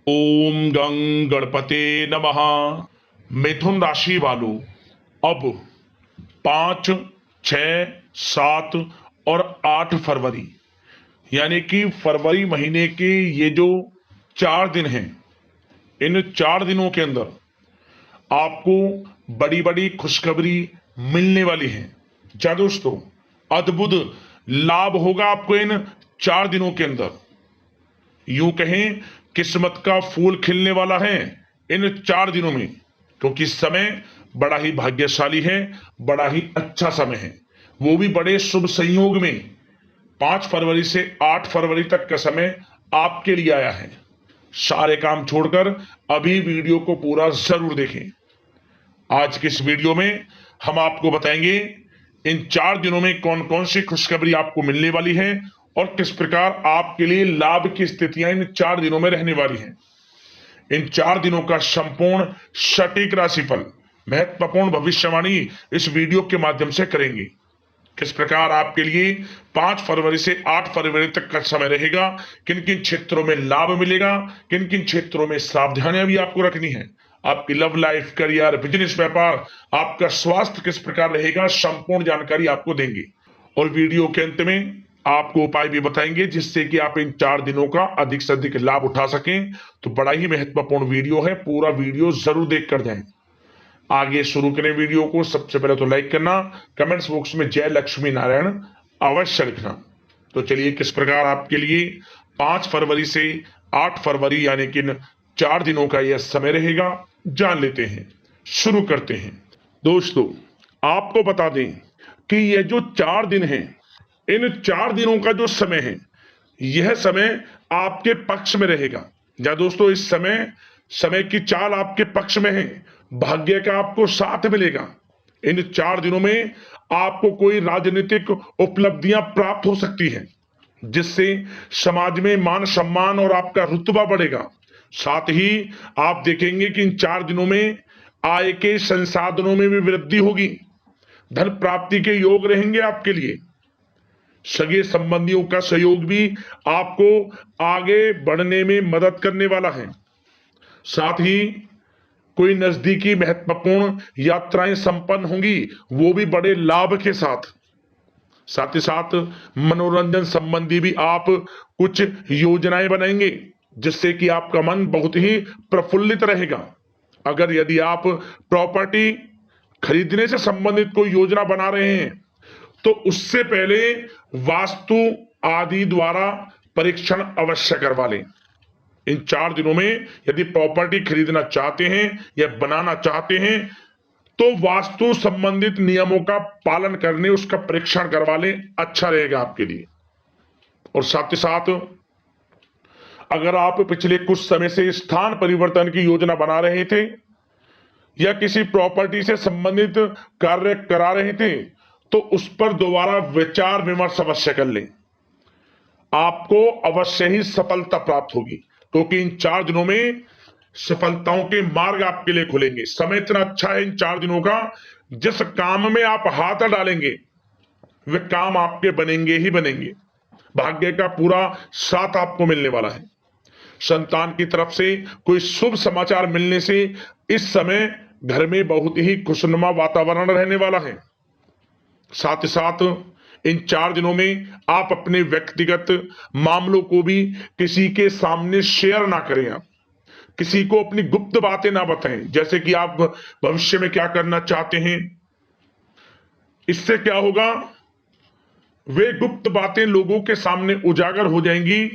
ओम गं गणपते नमः। मिथुन राशि वालों, अब 5, 6, 7 और 8 फरवरी यानी कि फरवरी महीने के ये जो 4 दिन हैं, इन 4 दिनों के अंदर आपको बड़ी बड़ी खुशखबरी मिलने वाली है। क्या दोस्तों, अद्भुत लाभ होगा आपको इन 4 दिनों के अंदर। यूं कहें, किस्मत का फूल खिलने वाला है इन 4 दिनों में, क्योंकि समय बड़ा ही भाग्यशाली है, बड़ा ही अच्छा समय है, वो भी बड़े शुभ संयोग में। 5 फरवरी से 8 फरवरी तक का समय आपके लिए आया है। सारे काम छोड़कर अभी वीडियो को पूरा जरूर देखें। आज के इस वीडियो में हम आपको बताएंगे इन 4 दिनों में कौन कौन सी खुशखबरी आपको मिलने वाली है और किस प्रकार आपके लिए लाभ की स्थितियां इन 4 दिनों में रहने वाली हैं। इन 4 दिनों का संपूर्ण सटीक राशिफल, महत्वपूर्ण भविष्यवाणी इस वीडियो के माध्यम से करेंगे। किस प्रकार आपके लिए 5 फरवरी से 8 फरवरी तक का समय रहेगा, किन किन क्षेत्रों में लाभ मिलेगा, किन किन क्षेत्रों में सावधानियां भी आपको रखनी है, आपकी लव लाइफ, करियर, बिजनेस, व्यापार, आपका स्वास्थ्य किस प्रकार रहेगा, संपूर्ण जानकारी आपको देंगे। और वीडियो के अंत में आपको उपाय भी बताएंगे जिससे कि आप इन 4 दिनों का अधिक से अधिक लाभ उठा सकें। तो बड़ा ही महत्वपूर्ण वीडियो है, पूरा वीडियो जरूर देख कर जाएं। आगे शुरू करें वीडियो को। सबसे पहले तो लाइक करना, कमेंट्स बॉक्स में जय लक्ष्मी नारायण अवश्य लिखना। तो चलिए, किस प्रकार आपके लिए 5 फरवरी से 8 फरवरी यानी कि इन 4 दिनों का यह समय रहेगा, जान लेते हैं। शुरू करते हैं। दोस्तों, आपको बता दें कि यह जो 4 दिन हैं, इन 4 दिनों का जो समय है, यह समय आपके पक्ष में रहेगा। या दोस्तों, इस समय समय की चाल आपके पक्ष में है, भाग्य का आपको साथ मिलेगा। इन 4 दिनों में आपको कोई राजनीतिक उपलब्धियां प्राप्त हो सकती हैं, जिससे समाज में मान सम्मान और आपका रुतबा बढ़ेगा। साथ ही आप देखेंगे कि इन 4 दिनों में आय के संसाधनों में भी वृद्धि होगी, धन प्राप्ति के योग रहेंगे आपके लिए। सगे संबंधियों का सहयोग भी आपको आगे बढ़ने में मदद करने वाला है। साथ ही कोई नजदीकी महत्वपूर्ण यात्राएं संपन्न होंगी, वो भी बड़े लाभ के साथ। साथ ही साथ मनोरंजन संबंधी भी आप कुछ योजनाएं बनाएंगे, जिससे कि आपका मन बहुत ही प्रफुल्लित रहेगा। अगर यदि आप प्रॉपर्टी खरीदने से संबंधित कोई योजना बना रहे हैं, तो उससे पहले वास्तु आदि द्वारा परीक्षण अवश्य करवा लें। इन 4 दिनों में यदि प्रॉपर्टी खरीदना चाहते हैं या बनाना चाहते हैं, तो वास्तु संबंधित नियमों का पालन करने उसका परीक्षण करवा लें, अच्छा रहेगा आपके लिए। और साथ ही साथ अगर आप पिछले कुछ समय से स्थान परिवर्तन की योजना बना रहे थे या किसी प्रॉपर्टी से संबंधित कार्य करा रहे थे, तो उस पर दोबारा विचार विमर्श अवश्य कर लें। आपको अवश्य ही सफलता प्राप्त होगी, क्योंकि इन 4 दिनों में सफलताओं के मार्ग आपके लिए खुलेंगे। समय इतना अच्छा है इन 4 दिनों का, जिस काम में आप हाथ डालेंगे वे काम आपके बनेंगे ही बनेंगे। भाग्य का पूरा साथ आपको मिलने वाला है। संतान की तरफ से कोई शुभ समाचार मिलने से इस समय घर में बहुत ही खुशनुमा वातावरण रहने वाला है। साथ ही साथ इन 4 दिनों में आप अपने व्यक्तिगत मामलों को भी किसी के सामने शेयर ना करें। आप किसी को अपनी गुप्त बातें ना बताएं, जैसे कि आप भविष्य में क्या करना चाहते हैं। इससे क्या होगा, वे गुप्त बातें लोगों के सामने उजागर हो जाएंगी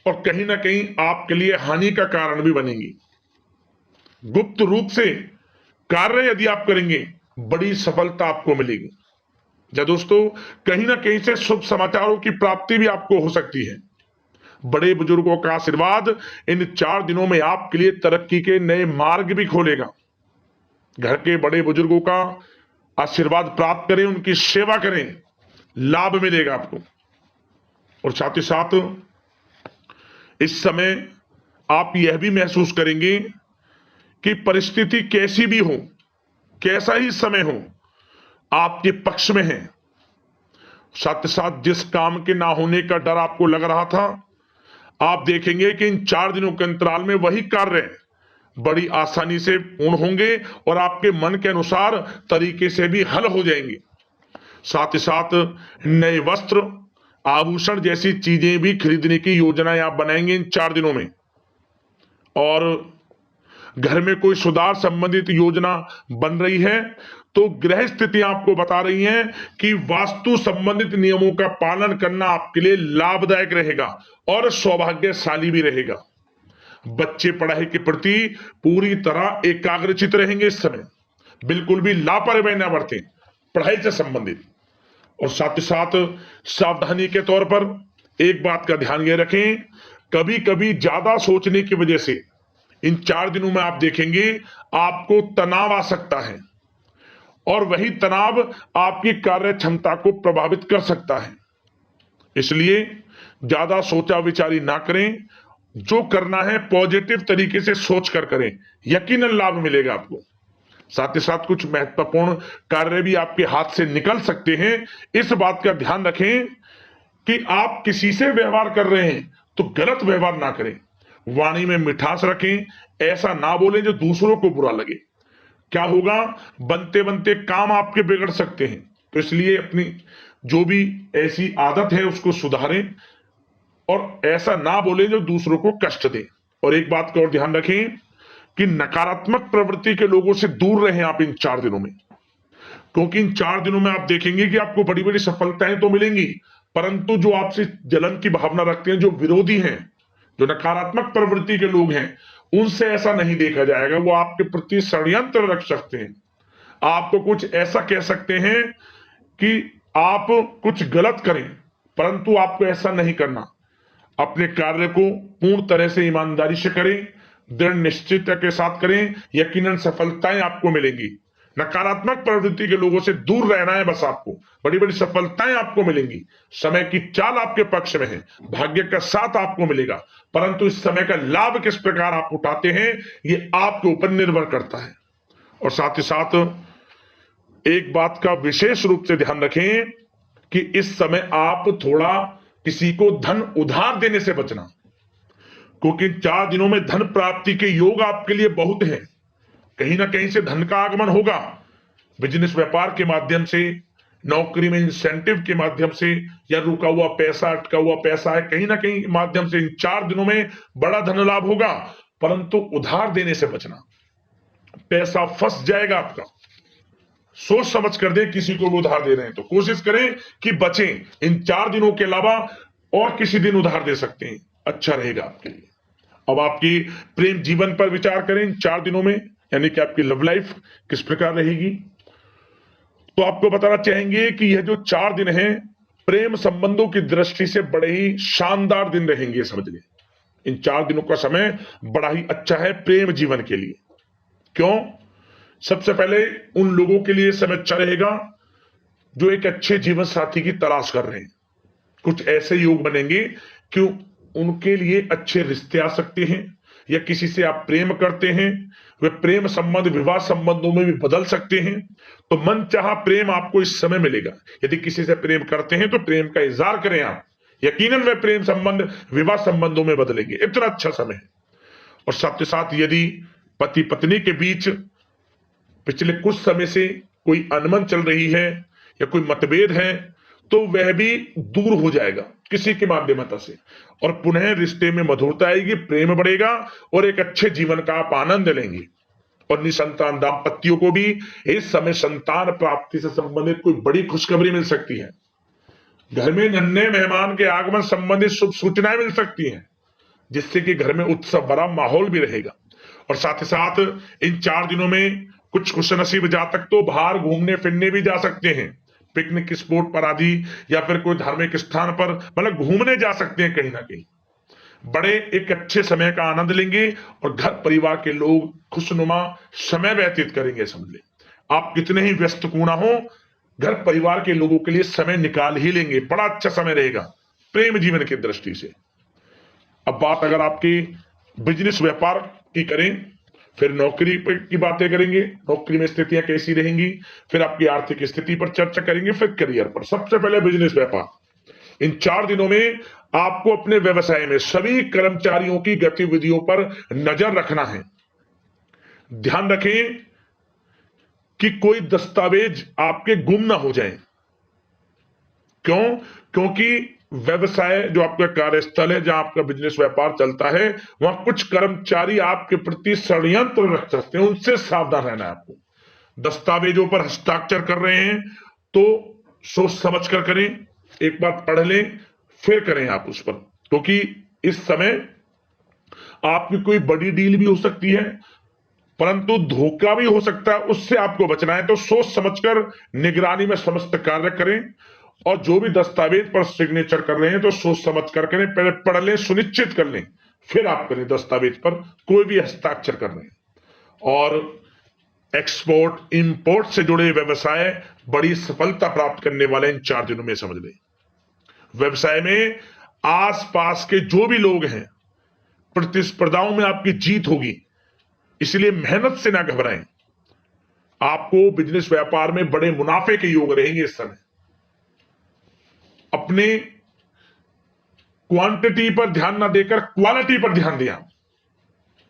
और कहीं ना कहीं आपके लिए हानि का कारण भी बनेंगी। गुप्त रूप से कार्य यदि आप करेंगे, बड़ी सफलता आपको मिलेगी। या दोस्तों, कहीं ना कहीं से शुभ समाचारों की प्राप्ति भी आपको हो सकती है। बड़े बुजुर्गों का आशीर्वाद इन 4 दिनों में आपके लिए तरक्की के नए मार्ग भी खोलेगा। घर के बड़े बुजुर्गों का आशीर्वाद प्राप्त करें, उनकी सेवा करें, लाभ मिलेगा आपको। और साथ ही साथ इस समय आप यह भी महसूस करेंगे कि परिस्थिति कैसी भी हो, कैसा ही समय हो, आपके पक्ष में है। साथ ही साथ जिस काम के ना होने का डर आपको लग रहा था, आप देखेंगे कि इन 4 दिनों के अंतराल में वही कार्य बड़ी आसानी से पूर्ण होंगे और आपके मन के अनुसार तरीके से भी हल हो जाएंगे। साथ ही साथ नए वस्त्र, आभूषण जैसी चीजें भी खरीदने की योजनाएं आप बनाएंगे इन 4 दिनों में। और घर में कोई सुधार संबंधित योजना बन रही है तो गृह स्थिति आपको बता रही है कि वास्तु संबंधित नियमों का पालन करना आपके लिए लाभदायक रहेगा और सौभाग्यशाली भी रहेगा। बच्चे पढ़ाई के प्रति पूरी तरह एकाग्रचित रहेंगे इस समय, बिल्कुल भी लापरवाही न बरतें पढ़ाई से संबंधित। और साथ ही साथ सावधानी के तौर पर एक बात का ध्यान ये रखें, कभी कभी ज्यादा सोचने की वजह से इन 4 दिनों में आप देखेंगे आपको तनाव आ सकता है और वही तनाव आपकी कार्य क्षमता को प्रभावित कर सकता है। इसलिए ज्यादा सोचा विचारी ना करें, जो करना है पॉजिटिव तरीके से सोच कर करें, यकीनन लाभ मिलेगा आपको। साथ ही साथ कुछ महत्वपूर्ण कार्य भी आपके हाथ से निकल सकते हैं। इस बात का ध्यान रखें कि आप किसी से व्यवहार कर रहे हैं तो गलत व्यवहार ना करें, वाणी में मिठास रखें, ऐसा ना बोलें जो दूसरों को बुरा लगे। क्या होगा, बनते बनते काम आपके बिगड़ सकते हैं। तो इसलिए अपनी जो भी ऐसी आदत है उसको सुधारें और ऐसा ना बोलें जो दूसरों को कष्ट दे। और एक बात का और ध्यान रखें कि नकारात्मक प्रवृत्ति के लोगों से दूर रहें आप इन 4 दिनों में, क्योंकि इन 4 दिनों में आप देखेंगे कि आपको बड़ी बड़ी सफलताएं तो मिलेंगी, परंतु जो आपसे जलन की भावना रखते हैं, जो विरोधी हैं, जो नकारात्मक प्रवृत्ति के लोग हैं, उनसे ऐसा नहीं देखा जाएगा। वो आपके प्रति षड्यंत्र रख सकते हैं, आपको कुछ ऐसा कह सकते हैं कि आप कुछ गलत करें, परंतु आपको ऐसा नहीं करना। अपने कार्य को पूर्ण तरह से ईमानदारी से करें, दृढ़ निश्चितता के साथ करें, यकीनन सफलताएं आपको मिलेंगी। नकारात्मक प्रवृत्ति के लोगों से दूर रहना है बस, आपको बड़ी बड़ी सफलताएं आपको मिलेंगी। समय की चाल आपके पक्ष में है, भाग्य का साथ आपको मिलेगा, परंतु इस समय का लाभ किस प्रकार आप उठाते हैं ये आपके ऊपर निर्भर करता है। और साथ ही साथ एक बात का विशेष रूप से ध्यान रखें कि इस समय आप थोड़ा किसी को धन उधार देने से बचना, क्योंकि 4 दिनों में धन प्राप्ति के योग आपके लिए बहुत हैं। कहीं ना कहीं से धन का आगमन होगा, बिजनेस व्यापार के माध्यम से, नौकरी में इंसेंटिव के माध्यम से, या रुका हुआ पैसा, अटका हुआ पैसा है, कहीं ना कहीं माध्यम से इन 4 दिनों में बड़ा धन लाभ होगा। परंतु उधार देने से बचना, पैसा फंस जाएगा आपका। सोच समझ कर दें, किसी को भी उधार दे रहे हैं तो कोशिश करें कि बचें। इन 4 दिनों के अलावा और किसी दिन उधार दे सकते हैं, अच्छा रहेगा आपके लिए। अब आपकी प्रेम जीवन पर विचार करें इन 4 दिनों में, यानी कि आपकी लव लाइफ किस प्रकार रहेगी। तो आपको बताना चाहेंगे कि यह जो 4 दिन हैं प्रेम संबंधों की दृष्टि से बड़े ही शानदार दिन रहेंगे, समझ लें। इन 4 दिनों का समय बड़ा ही अच्छा है प्रेम जीवन के लिए। क्यों? सबसे पहले उन लोगों के लिए समय अच्छा रहेगा जो एक अच्छे जीवन साथी की तलाश कर रहे हैं। कुछ ऐसे योग बनेंगे कि उनके लिए अच्छे रिश्ते आ सकते हैं, या किसी से आप प्रेम करते हैं, वे प्रेम संबंध विवाह संबंधों में भी बदल सकते हैं। तो मन चाहा प्रेम आपको इस समय मिलेगा। यदि किसी से प्रेम करते हैं तो प्रेम का इजहार करें आप, यकीनन वे प्रेम संबंध विवाह संबंधों में बदलेंगे। इतना अच्छा समय है। और साथ ही साथ यदि पति पत्नी के बीच पिछले कुछ समय से कोई अनबन चल रही है या कोई मतभेद है तो वह भी दूर हो जाएगा किसी के माध्यमता से, और पुनः रिश्ते में मधुरता आएगी, प्रेम बढ़ेगा और एक अच्छे जीवन का आप आनंद लेंगे। और निसंतान दाम्पत्यों को भी इस समय संतान प्राप्ति से संबंधित कोई बड़ी खुशखबरी मिल सकती है। घर में नन्हे मेहमान के आगमन संबंधित शुभ सूचनाएं मिल सकती हैं, जिससे कि घर में उत्सव भरा माहौल भी रहेगा। और साथ ही साथ इन 4 दिनों में कुछ खुशनसीब जातक तो बाहर घूमने फिरने भी जा सकते हैं, पिकनिक स्पॉट पर आदि, या फिर कोई धार्मिक स्थान पर, मतलब घूमने जा सकते हैं कहीं ना कहीं। बड़े एक अच्छे समय का आनंद लेंगे और घर परिवार के लोग खुशनुमा समय व्यतीत करेंगे। समझ ले, आप कितने ही व्यस्त क्यों ना हो, घर परिवार के लोगों के लिए समय निकाल ही लेंगे। बड़ा अच्छा समय रहेगा प्रेम जीवन की दृष्टि से। अब बात अगर आपकी बिजनेस व्यापार की करें, फिर नौकरी की बातें करेंगे, नौकरी में स्थितियां कैसी रहेंगी, फिर आपकी आर्थिक स्थिति पर चर्चा करेंगे, फिर करियर पर। सबसे पहले बिजनेस व्यापार। इन 4 दिनों में आपको अपने व्यवसाय में सभी कर्मचारियों की गतिविधियों पर नजर रखना है। ध्यान रखें कि कोई दस्तावेज आपके गुम ना हो जाए। क्यों? क्योंकि व्यवसाय जो आपका कार्यस्थल है, जहां आपका बिजनेस व्यापार चलता है, वहां कुछ कर्मचारी आपके प्रति षड्यंत्र रच सकते हैं, उनसे सावधान रहना है आपको। दस्तावेजों पर हस्ताक्षर कर रहे हैं तो सोच समझ कर करें, एक बार पढ़ लें फिर करें आप उस पर, क्योंकि इस समय आपकी कोई बड़ी डील भी हो सकती है, परंतु धोखा भी हो सकता है, उससे आपको बचना है। तो सोच समझकर निगरानी में समस्त कार्य करें, और जो भी दस्तावेज पर सिग्नेचर कर रहे हैं तो सोच समझ कर करें, पहले पढ़ लें, सुनिश्चित कर लें, फिर आप करें दस्तावेज पर कोई भी हस्ताक्षर कर रहे हैं। और एक्सपोर्ट इंपोर्ट से जुड़े व्यवसाय बड़ी सफलता प्राप्त करने वाले इन 4 दिनों में, समझ लें। व्यवसाय में आसपास के जो भी लोग हैं, प्रतिस्पर्धाओं में आपकी जीत होगी, इसलिए मेहनत से ना घबराएं। आपको बिजनेस व्यापार में बड़े मुनाफे के योग रहेंगे इस समय। अपने क्वांटिटी पर ध्यान ना देकर क्वालिटी पर ध्यान दिया,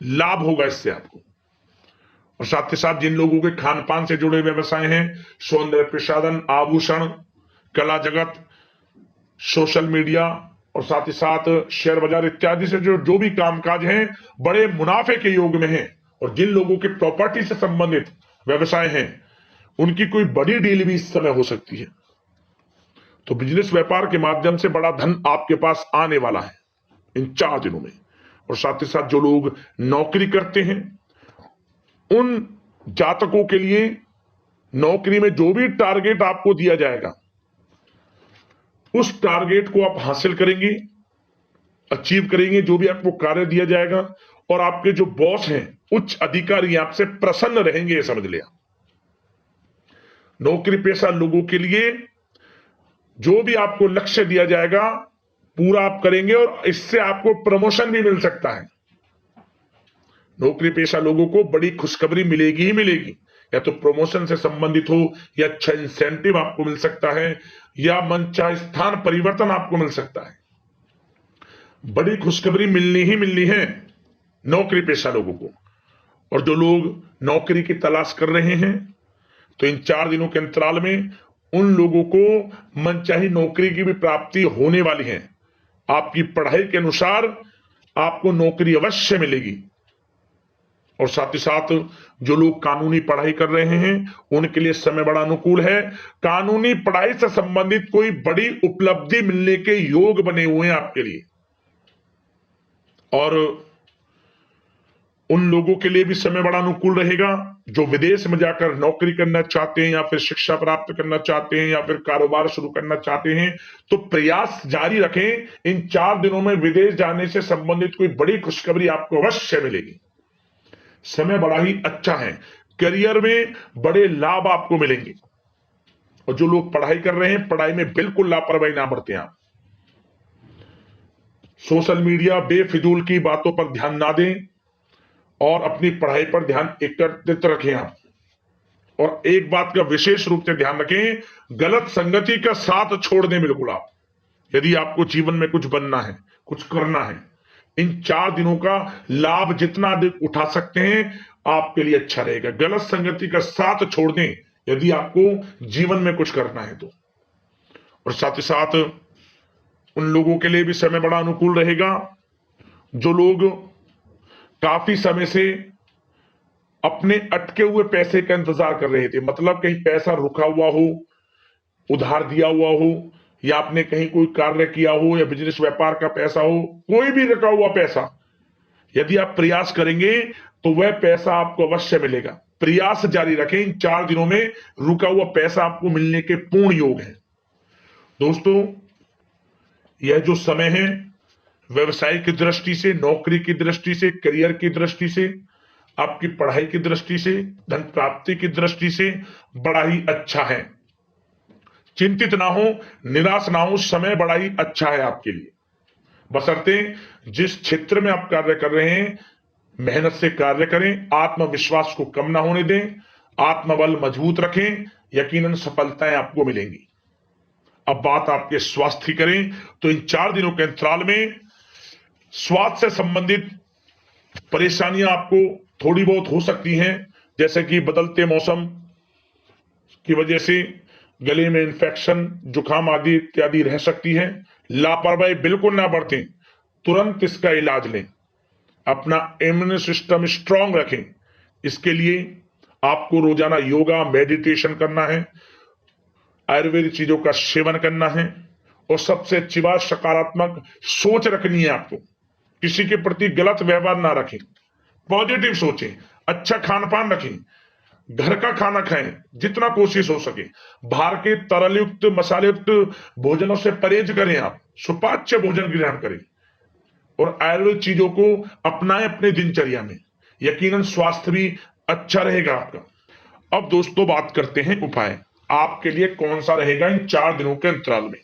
लाभ होगा इससे आपको। और साथ ही साथ जिन लोगों के खान पान से जुड़े व्यवसाय हैं, सौंदर्य प्रसाधन, आभूषण, कला जगत, सोशल मीडिया और साथ ही साथ शेयर बाजार इत्यादि से जो भी कामकाज हैं, बड़े मुनाफे के योग में हैं। और जिन लोगों के प्रॉपर्टी से संबंधित व्यवसाय हैं, उनकी कोई बड़ी डील भी इस समय हो सकती है। तो बिजनेस व्यापार के माध्यम से बड़ा धन आपके पास आने वाला है इन 4 दिनों में। और साथ ही साथ जो लोग नौकरी करते हैं, उन जातकों के लिए नौकरी में जो भी टारगेट आपको दिया जाएगा, उस टारगेट को आप हासिल करेंगे, अचीव करेंगे, जो भी आपको कार्य दिया जाएगा। और आपके जो बॉस हैं, उच्च अधिकारी, आपसे प्रसन्न रहेंगे, ये समझ लिया। नौकरी पेशा लोगों के लिए जो भी आपको लक्ष्य दिया जाएगा, पूरा आप करेंगे, और इससे आपको प्रमोशन भी मिल सकता है। नौकरी पेशा लोगों को बड़ी खुशखबरी मिलेगी ही मिलेगी, या तो प्रमोशन से संबंधित हो, या अच्छा इंसेंटिव आपको मिल सकता है, या मनचाहे स्थान परिवर्तन आपको मिल सकता है। बड़ी खुशखबरी मिलनी ही मिलनी है नौकरी पेशा लोगों को। और जो लोग नौकरी की तलाश कर रहे हैं, तो इन 4 दिनों के अंतराल में उन लोगों को मनचाही नौकरी की भी प्राप्ति होने वाली है। आपकी पढ़ाई के अनुसार आपको नौकरी अवश्य मिलेगी। और साथ ही साथ जो लोग कानूनी पढ़ाई कर रहे हैं, उनके लिए समय बड़ा अनुकूल है। कानूनी पढ़ाई से संबंधित कोई बड़ी उपलब्धि मिलने के योग बने हुए हैं आपके लिए। और उन लोगों के लिए भी समय बड़ा अनुकूल रहेगा जो विदेश में जाकर नौकरी करना चाहते हैं, या फिर शिक्षा प्राप्त करना चाहते हैं, या फिर कारोबार शुरू करना चाहते हैं। तो प्रयास जारी रखें। इन 4 दिनों में विदेश जाने से संबंधित कोई बड़ी खुशखबरी आपको अवश्य मिलेगी। समय बड़ा ही अच्छा है, करियर में बड़े लाभ आपको मिलेंगे। और जो लोग पढ़ाई कर रहे हैं, पढ़ाई में बिल्कुल लापरवाही ना बरतें आप। सोशल मीडिया बेफिजूल की बातों पर ध्यान ना दें, और अपनी पढ़ाई पर ध्यान एकत्रित रखें आप। और एक बात का विशेष रूप से ध्यान रखें, गलत संगति का साथ छोड़ दें बिल्कुल आप, यदि आपको जीवन में कुछ बनना है, कुछ करना है। इन 4 दिनों का लाभ जितना अधिक उठा सकते हैं, आपके लिए अच्छा रहेगा। गलत संगति का साथ छोड़ दें यदि आपको जीवन में कुछ करना है तो। और साथ ही साथ उन लोगों के लिए भी समय बड़ा अनुकूल रहेगा जो लोग काफी समय से अपने अटके हुए पैसे का इंतजार कर रहे थे। मतलब कहीं पैसा रुका हुआ हो, उधार दिया हुआ हो, या आपने कहीं कोई कार्य किया हो, या बिजनेस व्यापार का पैसा हो, कोई भी रुका हुआ पैसा, यदि आप प्रयास करेंगे तो वह पैसा आपको अवश्य मिलेगा। प्रयास जारी रखें। इन 4 दिनों में रुका हुआ पैसा आपको मिलने के पूर्ण योग है। दोस्तों, यह जो समय है, व्यवसाय की दृष्टि से, नौकरी की दृष्टि से, करियर की दृष्टि से, आपकी पढ़ाई की दृष्टि से, धन प्राप्ति की दृष्टि से बड़ा ही अच्छा है। चिंतित ना हो, निराश ना हो, समय बड़ा ही अच्छा है आपके लिए। बशर्ते जिस क्षेत्र में आप कार्य कर रहे हैं, मेहनत से कार्य करें, आत्मविश्वास को कम ना होने दें, आत्मबल मजबूत रखें, यकीनन सफलताएं आपको मिलेंगी। अब बात आपके स्वास्थ्य की करें तो इन 4 दिनों के अंतराल में स्वास्थ्य से संबंधित परेशानियां आपको थोड़ी बहुत हो सकती हैं, जैसे कि बदलते मौसम की वजह से गले में इंफेक्शन, जुकाम आदि इत्यादि रह सकती है। लापरवाही बिल्कुल ना बरतें, तुरंत इसका इलाज लें, अपना इम्यून सिस्टम स्ट्रांग रखें। इसके लिए आपको रोजाना योगा, मेडिटेशन करना है, आयुर्वेदिक चीजों का सेवन करना है और सबसे अच्छी बात सकारात्मक सोच रखनी है। आपको किसी के प्रति गलत व्यवहार ना रखें, पॉजिटिव सोचें, अच्छा खान पान रखें, घर का खाना खाएं जितना कोशिश हो सके, बाहर के तरल युक्त मसाले युक्त भोजनों से परहेज करें, आप सुपाच्य भोजन ग्रहण करें और आयुर्वेद चीजों को अपनाएं अपने दिनचर्या में। यकीनन स्वास्थ्य भी अच्छा रहेगा आपका। अब दोस्तों बात करते हैं उपाय, आपके लिए कौन सा रहेगा इन 4 दिनों के अंतराल में।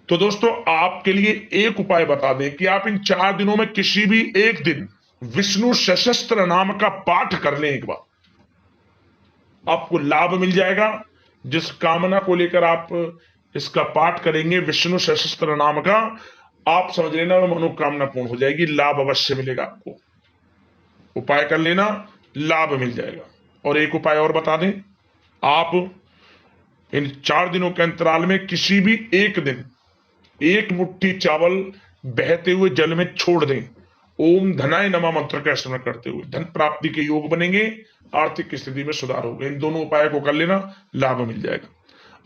तो दोस्तों आपके लिए एक उपाय बता दें कि आप इन 4 दिनों में किसी भी एक दिन विष्णु सहस्त्र नाम का पाठ कर लें एक बार, आपको लाभ मिल जाएगा। जिस कामना को लेकर आप इसका पाठ करेंगे विष्णु सहस्त्र नाम का, आप समझ लेना मनोकामना पूर्ण हो जाएगी, लाभ अवश्य मिलेगा आपको। उपाय कर लेना, लाभ मिल जाएगा। और एक उपाय और बता दें, आप इन 4 दिनों के अंतराल में किसी भी एक दिन 1 मुट्ठी चावल बहते हुए जल में छोड़ दें, ओम धनाय नमः मंत्र का स्मरण करते हुए धन प्राप्ति के योग बनेंगे, आर्थिक स्थिति में सुधार होगा। इन दोनों उपायों को कर लेना, लाभ मिल जाएगा।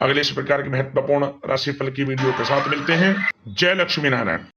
अगले इस प्रकार के महत्वपूर्ण राशिफल की वीडियो के साथ मिलते हैं। जय लक्ष्मी नारायण।